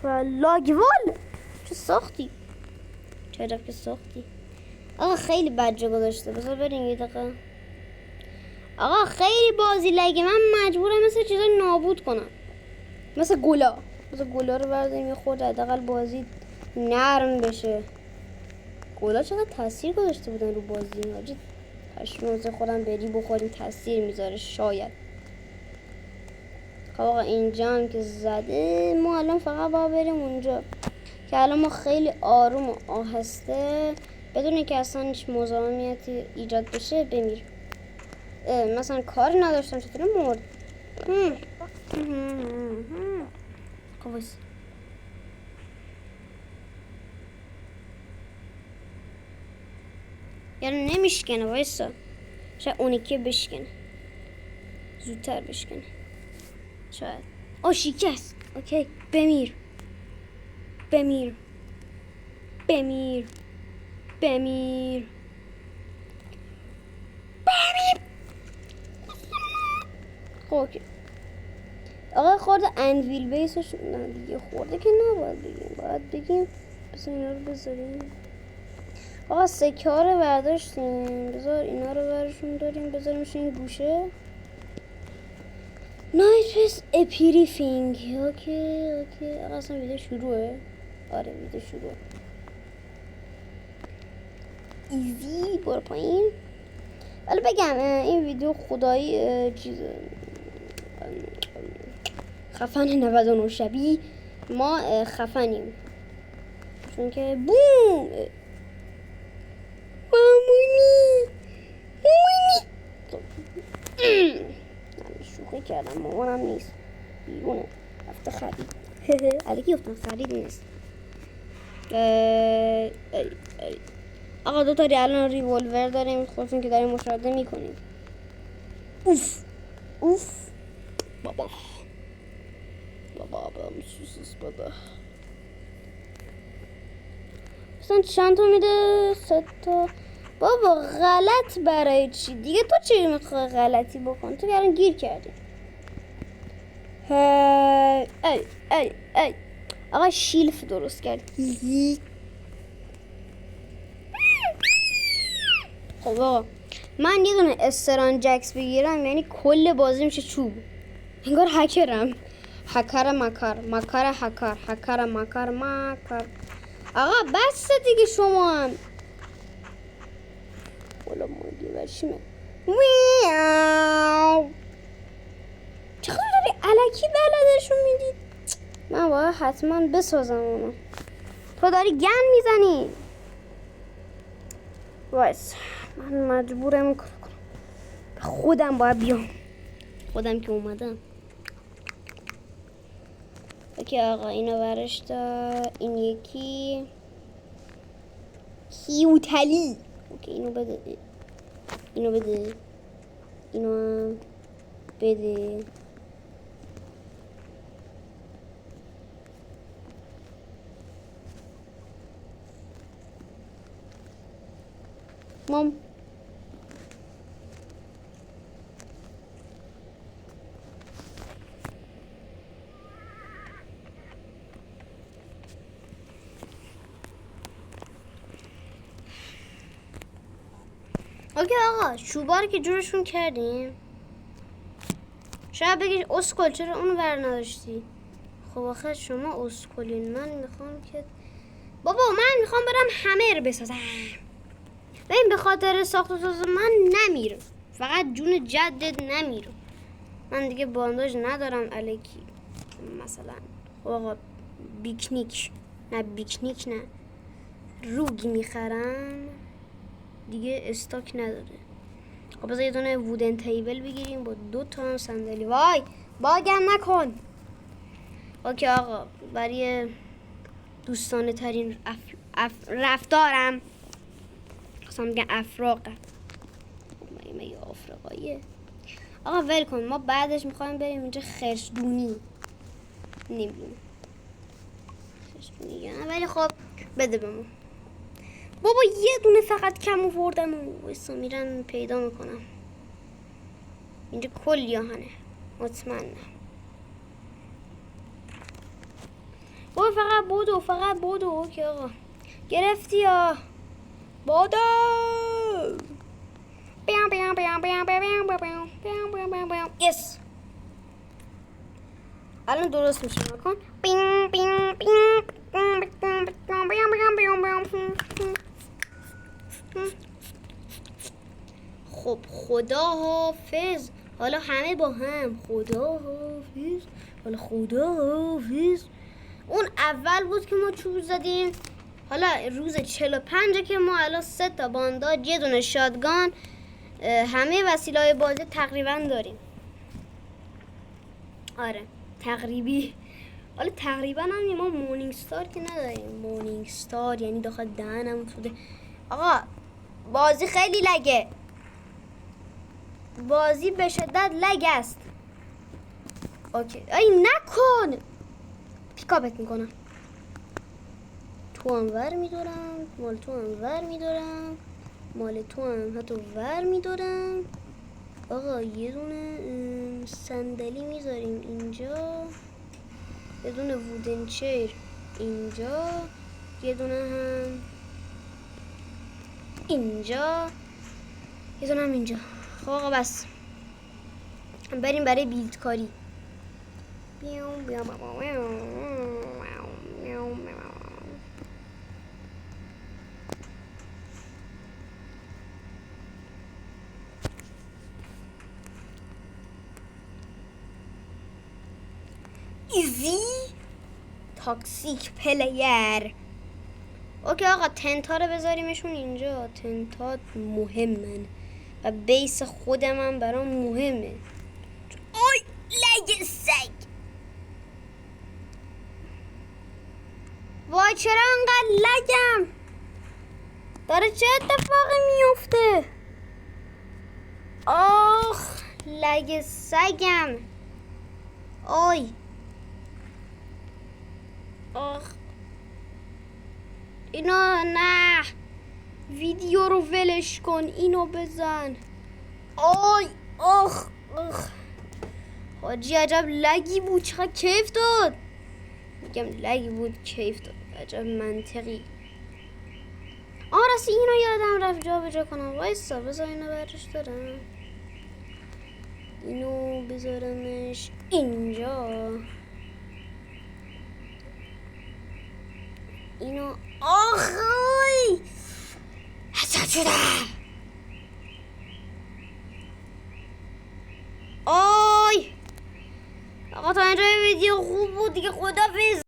و لاگوال چه ساختی؟ چرا که ساختی؟ آقا خیلی بد جا گذاشته. بذار بریم یه دقیقه. آقا خیلی بازی لگه. من مجبورم مثل چیزا نابود کنم. مثل گلا. مثل گلا رو برداریم یه خورده حداقل بازی نرم بشه. گلا چقدر تاثیر گذاشته بودن رو بازی. حاجی پشموزه خودم بری بخوریم تاثیر میذاره شاید. خب آقا اینجا هم که زده ما الان فقط باید بریم اونجا که الان ما خیلی آروم و آهسته بدون اینکه اصلا هیچ مزاحمیتی ایجاد بشه بمیر. مثلا کاری نداشتم چطوری مرد. خب وایس. یعنی نمیشکنه. وایسا شاید اونی که بشکنه زودتر بشکنه شاید. شکست. اوکی بمیر بمیر بمیر بمیر بمیر. خب اوکی. آقا خورده اندویل بیسش نه دیگه خورده که نباید بگیم. باید بگیم بس اینا رو بذاریم. آقا سکه ها رو برداشتیم. بذار اینا رو برشون داریم بذاریمش این گوشه. نایترس اپیریفینگ. اوکی آقا اصلا ویدیو شروعه. آره ویدیو شروعه. ایزی برو پایین. ولی بگم این ویدیو خدایی چیز خفن 99 شبیه ما خفنیم چون که بوم مامونی شوخی کردم. مامانم نیست بیرونه رفته خرید. علیکی گفتم خرید نیست. آقا دو تا الان ریولور داریم. خودتون که داریم مشاهده میکنیم. اوف بابا سوسوس بابا. اصلا چند تا میده؟ 3 تا. بابا غلط برای چی؟ دیگه تو چی میخوای غلطی بکن؟ تو الان گیر کردی. ای آقا شیلف درست کرد. خب آقا من یه دونه استران جکس بگیرم یعنی کل بازی میشه چوب. انگار هکرم. هکر مکر. آقا بس دیگه شما هم. والا مودی برشیمه. چقدر داری علکی بلدشون میدید. من باید حتما بسازم اونو. تو داری گن میزنی. وایس من مجبورم کنم. خودم باید بیام. خودم که اومدم. اوکی آقا اینو برش دار. این یکی هیوتلی. اوکی اینو بده. اینو بده. اینو هم بده. مام اوکی آقا چوبار که جورشون کردیم. شاید بگید اسکل چرا اونو بر نداشتی. خب آخه شما اسکلین. من میخوام که بابا من میخوام برم همه رو بسازم. ببین به خاطر ساخت و ساز من نمیرم. فقط جون جدت نمیرم. من دیگه بانداج ندارم الکی. مثلا خب آقا بیکنیک نه روگ میخرم دیگه استاک نداره. خب بذار یه دونه وودن تیبل بگیریم با 2 تا صندلی. وای باگم نکن. اوکی آقا برای دوستانه ترین رفتارم اصلا میگن افراقه. مگه آفریقاییه. آقا ول کن. ما بعدش میخوایم بریم اینجا خرسدونی. نمیدونم خرسدونی یا نه ولی خب بده بمون. بابا یه دونه فقط کم آوردم و وایسا میرم پیدا میکنم. اینجا کلی آهنه مطمئنم. برو فقط بودو اوکی آقا گرفتی یا بودو یس الان درست میشه نکن خب خدا حافظ حالا همه با هم خدا حافظ حالا خدا حافظ اون اول بود که ما چوب زدیم حالا روز 45 که ما الان 3 تا بانداج یه دونه شاتگان همه وسیله‌های بازی تقریبا داریم آره تقریبی حالا تقریبا هم ما مورنینگ ستار که نداریم مورنینگ ستار یعنی داخل دهنم توده آقا بازی خیلی لگه بازی به شدت لگ است اوکی ای نکن پیکاپت میکنم تو هم ور میدارم مال تو هم ور میدارم مال تو هم حتی ور میدارم آقا یه دونه صندلی میذاریم اینجا یه دونه وودن چیر اینجا یه دونه هم اینجا یه دونه هم اینجا خب آقا بس بریم برای بیلد کاری ایزی تاکسیک پلیر اوکی آقا تنتا رو بذاریمشون اینجا تنتا مهمن و بیس خودم هم برام مهمه آی لگ سگ وای چرا انقدر لگم داره چه اتفاقی میفته آخ لگ سگم آی آخ اینا نه ویدیو رو ولش کن اینو بزن آی آخ آخ حاجی عجب لگی بود چقدر کیف داد میگم لگی بود کیف داد عجب منطقی راستی اینو یادم رفت جا به جا کنم وایسا بذار اینو برش دارم اینو بذارمش اینجا اینو آخوی حسد شدم آی آقا تا اینجا ویدیو خوب بود دیگه خدافظ